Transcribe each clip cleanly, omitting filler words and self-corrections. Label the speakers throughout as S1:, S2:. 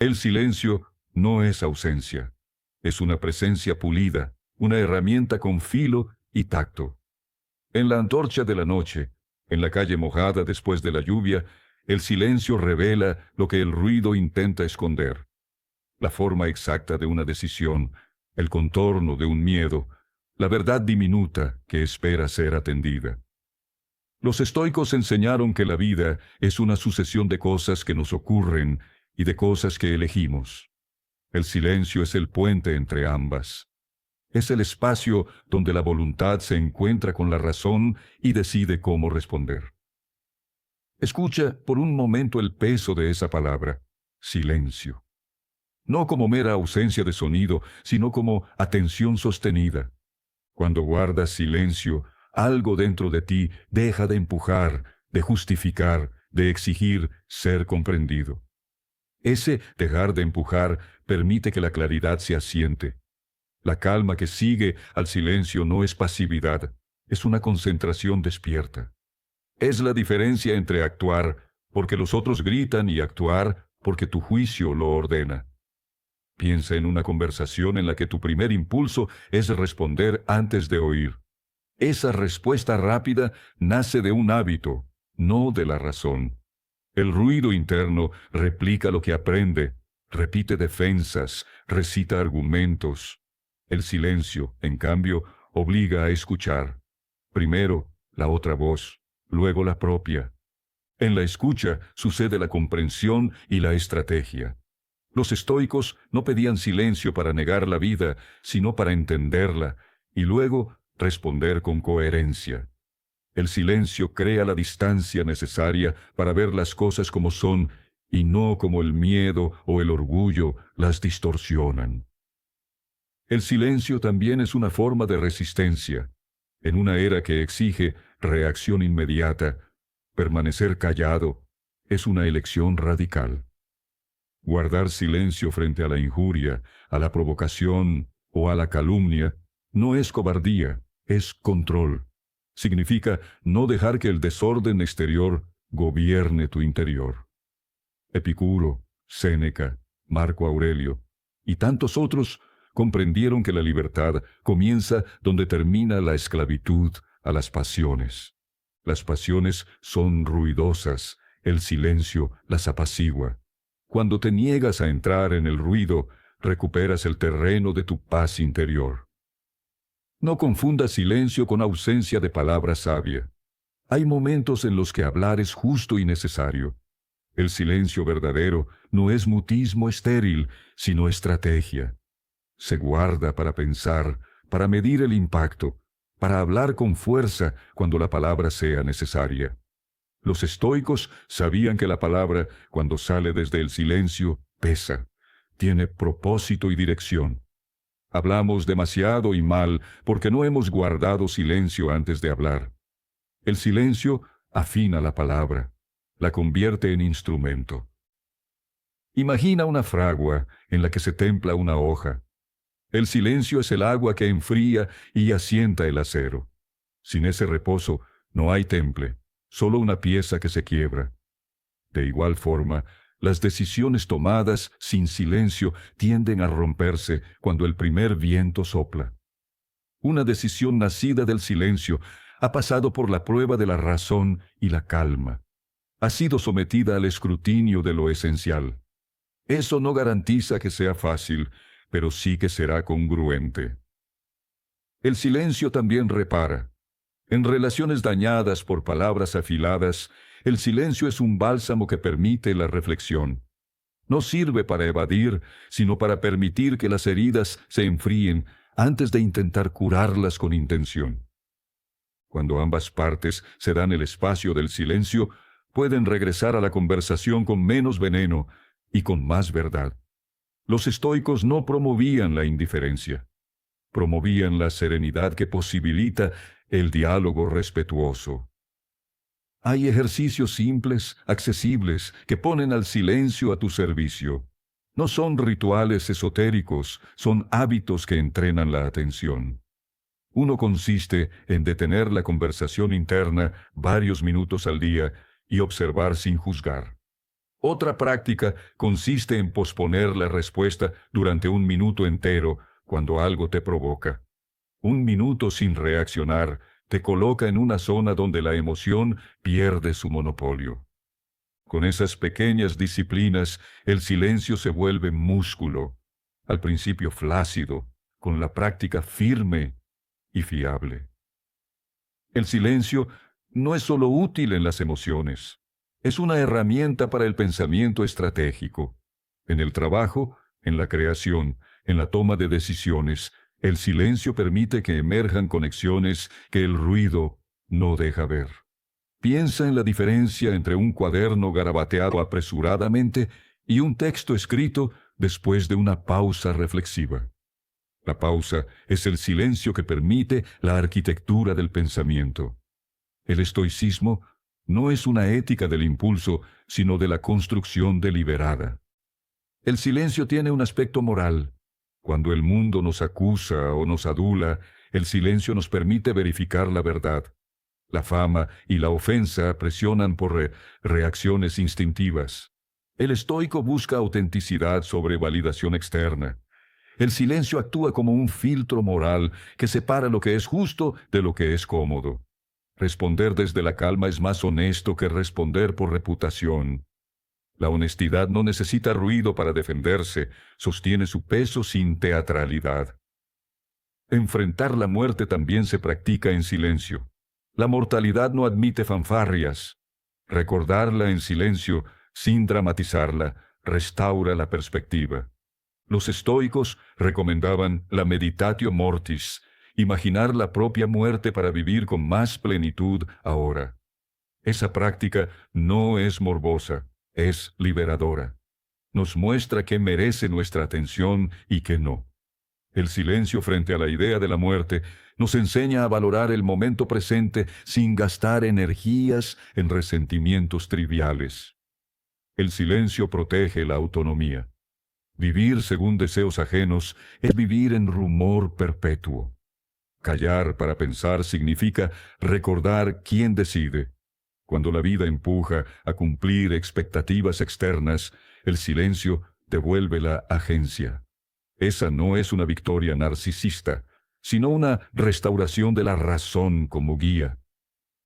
S1: El silencio no es ausencia. Es una presencia pulida, una herramienta con filo y tacto. En la antorcha de la noche, en la calle mojada después de la lluvia, el silencio revela lo que el ruido intenta esconder. La forma exacta de una decisión, el contorno de un miedo, la verdad diminuta que espera ser atendida. Los estoicos enseñaron que la vida es una sucesión de cosas que nos ocurren y de cosas que elegimos. El silencio es el puente entre ambas. Es el espacio donde la voluntad se encuentra con la razón y decide cómo responder. Escucha por un momento el peso de esa palabra, silencio. No como mera ausencia de sonido, sino como atención sostenida. Cuando guardas silencio, algo dentro de ti deja de empujar, de justificar, de exigir ser comprendido. Ese dejar de empujar permite que la claridad se asiente. La calma que sigue al silencio no es pasividad, es una concentración despierta. Es la diferencia entre actuar porque los otros gritan y actuar porque tu juicio lo ordena. Piensa en una conversación en la que tu primer impulso es responder antes de oír. Esa respuesta rápida nace de un hábito, no de la razón. El ruido interno replica lo que aprende, repite defensas, recita argumentos. El silencio, en cambio, obliga a escuchar. Primero la otra voz, luego la propia. En la escucha sucede la comprensión y la estrategia. Los estoicos no pedían silencio para negar la vida, sino para entenderla, y luego responder con coherencia. El silencio crea la distancia necesaria para ver las cosas como son, y no como el miedo o el orgullo las distorsionan. El silencio también es una forma de resistencia. En una era que exige reacción inmediata, permanecer callado es una elección radical. Guardar silencio frente a la injuria, a la provocación o a la calumnia no es cobardía, es control. Significa no dejar que el desorden exterior gobierne tu interior. Epicuro, Séneca, Marco Aurelio y tantos otros comprendieron que la libertad comienza donde termina la esclavitud a las pasiones. Las pasiones son ruidosas, el silencio las apacigua. Cuando te niegas a entrar en el ruido, recuperas el terreno de tu paz interior. No confundas silencio con ausencia de palabra sabia. Hay momentos en los que hablar es justo y necesario. El silencio verdadero no es mutismo estéril, sino estrategia. Se guarda para pensar, para medir el impacto, para hablar con fuerza cuando la palabra sea necesaria. Los estoicos sabían que la palabra, cuando sale desde el silencio, pesa, tiene propósito y dirección. Hablamos demasiado y mal porque no hemos guardado silencio antes de hablar. El silencio afina la palabra, la convierte en instrumento. Imagina una fragua en la que se templa una hoja. El silencio es el agua que enfría y asienta el acero. Sin ese reposo no hay temple, solo una pieza que se quiebra. De igual forma, las decisiones tomadas sin silencio tienden a romperse cuando el primer viento sopla. Una decisión nacida del silencio ha pasado por la prueba de la razón y la calma. Ha sido sometida al escrutinio de lo esencial. Eso no garantiza que sea fácil, pero sí que será congruente. El silencio también repara. En relaciones dañadas por palabras afiladas, el silencio es un bálsamo que permite la reflexión. No sirve para evadir, sino para permitir que las heridas se enfríen antes de intentar curarlas con intención. Cuando ambas partes se dan el espacio del silencio, pueden regresar a la conversación con menos veneno y con más verdad. Los estoicos no promovían la indiferencia. Promovían la serenidad que posibilita el diálogo respetuoso. Hay ejercicios simples, accesibles, que ponen al silencio a tu servicio. No son rituales esotéricos, son hábitos que entrenan la atención. Uno consiste en detener la conversación interna varios minutos al día y observar sin juzgar. Otra práctica consiste en posponer la respuesta durante un minuto entero cuando algo te provoca. Un minuto sin reaccionar te coloca en una zona donde la emoción pierde su monopolio. Con esas pequeñas disciplinas, el silencio se vuelve músculo, al principio flácido, con la práctica firme y fiable. El silencio no es solo útil en las emociones, es una herramienta para el pensamiento estratégico. En el trabajo, en la creación, en la toma de decisiones, el silencio permite que emerjan conexiones que el ruido no deja ver. Piensa en la diferencia entre un cuaderno garabateado apresuradamente y un texto escrito después de una pausa reflexiva. La pausa es el silencio que permite la arquitectura del pensamiento. El estoicismo no es una ética del impulso, sino de la construcción deliberada. El silencio tiene un aspecto moral. Cuando el mundo nos acusa o nos adula, el silencio nos permite verificar la verdad. La fama y la ofensa presionan por reacciones instintivas. El estoico busca autenticidad sobre validación externa. El silencio actúa como un filtro moral que separa lo que es justo de lo que es cómodo. Responder desde la calma es más honesto que responder por reputación. La honestidad no necesita ruido para defenderse, sostiene su peso sin teatralidad. Enfrentar la muerte también se practica en silencio. La mortalidad no admite fanfarrias. Recordarla en silencio, sin dramatizarla, restaura la perspectiva. Los estoicos recomendaban la meditatio mortis, imaginar la propia muerte para vivir con más plenitud ahora. Esa práctica no es morbosa, es liberadora. Nos muestra qué merece nuestra atención y qué no. El silencio frente a la idea de la muerte nos enseña a valorar el momento presente sin gastar energías en resentimientos triviales. El silencio protege la autonomía. Vivir según deseos ajenos es vivir en rumor perpetuo. Callar para pensar significa recordar quién decide. Cuando la vida empuja a cumplir expectativas externas, el silencio devuelve la agencia. Esa no es una victoria narcisista, sino una restauración de la razón como guía.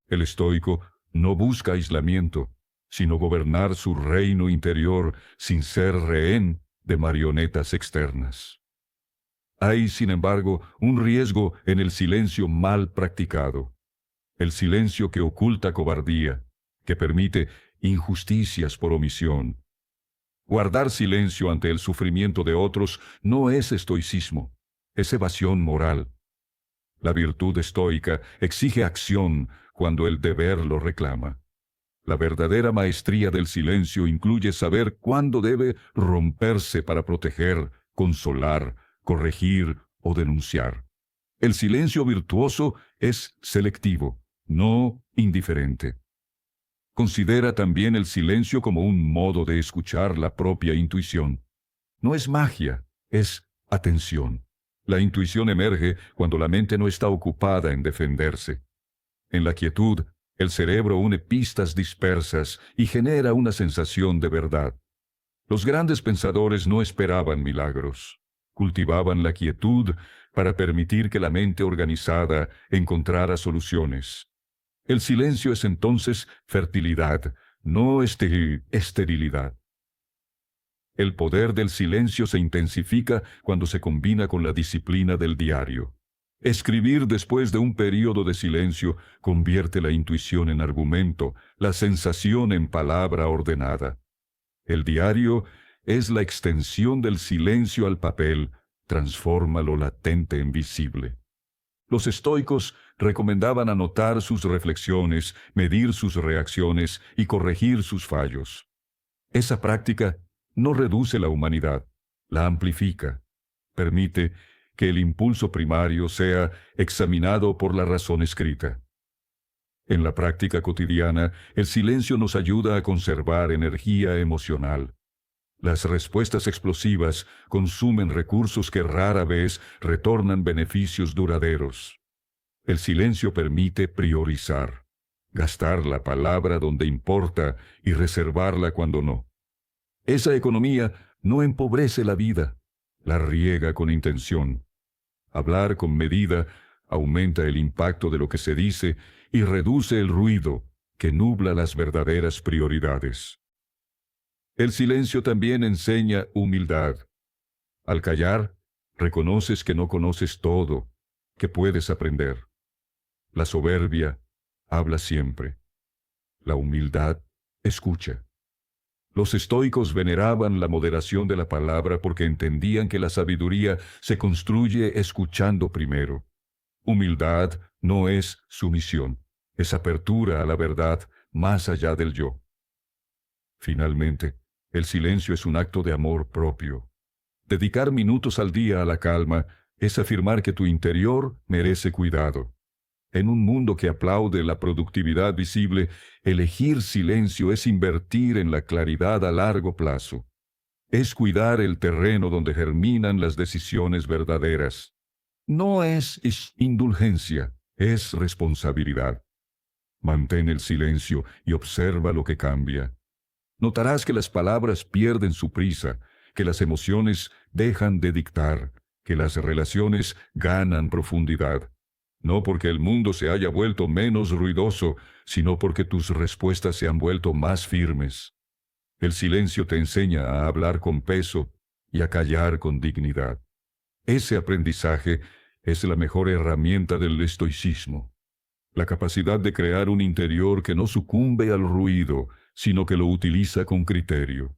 S1: El estoico no busca aislamiento, sino gobernar su reino interior sin ser rehén de marionetas externas. Hay, sin embargo, un riesgo en el silencio mal practicado. El silencio que oculta cobardía, que permite injusticias por omisión. Guardar silencio ante el sufrimiento de otros no es estoicismo, es evasión moral. La virtud estoica exige acción cuando el deber lo reclama. La verdadera maestría del silencio incluye saber cuándo debe romperse para proteger, consolar, corregir o denunciar. El silencio virtuoso es selectivo, no indiferente. Considera también el silencio como un modo de escuchar la propia intuición. No es magia, es atención. La intuición emerge cuando la mente no está ocupada en defenderse. En la quietud, el cerebro une pistas dispersas y genera una sensación de verdad. Los grandes pensadores no esperaban milagros. Cultivaban la quietud para permitir que la mente organizada encontrara soluciones. El silencio es entonces fertilidad, no esterilidad. El poder del silencio se intensifica cuando se combina con la disciplina del diario. Escribir después de un período de silencio convierte la intuición en argumento, la sensación en palabra ordenada. El diario es la extensión del silencio al papel, transforma lo latente en visible. Los estoicos recomendaban anotar sus reflexiones, medir sus reacciones y corregir sus fallos. Esa práctica no reduce la humanidad, la amplifica. Permite que el impulso primario sea examinado por la razón escrita. En la práctica cotidiana, el silencio nos ayuda a conservar energía emocional. Las respuestas explosivas consumen recursos que rara vez retornan beneficios duraderos. El silencio permite priorizar, gastar la palabra donde importa y reservarla cuando no. Esa economía no empobrece la vida, la riega con intención. Hablar con medida aumenta el impacto de lo que se dice y reduce el ruido que nubla las verdaderas prioridades. El silencio también enseña humildad. Al callar, reconoces que no conoces todo, que puedes aprender. La soberbia habla siempre. La humildad escucha. Los estoicos veneraban la moderación de la palabra porque entendían que la sabiduría se construye escuchando primero. Humildad no es sumisión, es apertura a la verdad más allá del yo. Finalmente, el silencio es un acto de amor propio. Dedicar minutos al día a la calma es afirmar que tu interior merece cuidado. En un mundo que aplaude la productividad visible, elegir silencio es invertir en la claridad a largo plazo. Es cuidar el terreno donde germinan las decisiones verdaderas. No es indulgencia, es responsabilidad. Mantén el silencio y observa lo que cambia. Notarás que las palabras pierden su prisa, que las emociones dejan de dictar, que las relaciones ganan profundidad. No porque el mundo se haya vuelto menos ruidoso, sino porque tus respuestas se han vuelto más firmes. El silencio te enseña a hablar con peso y a callar con dignidad. Ese aprendizaje es la mejor herramienta del estoicismo. La capacidad de crear un interior que no sucumbe al ruido, sino que lo utiliza con criterio.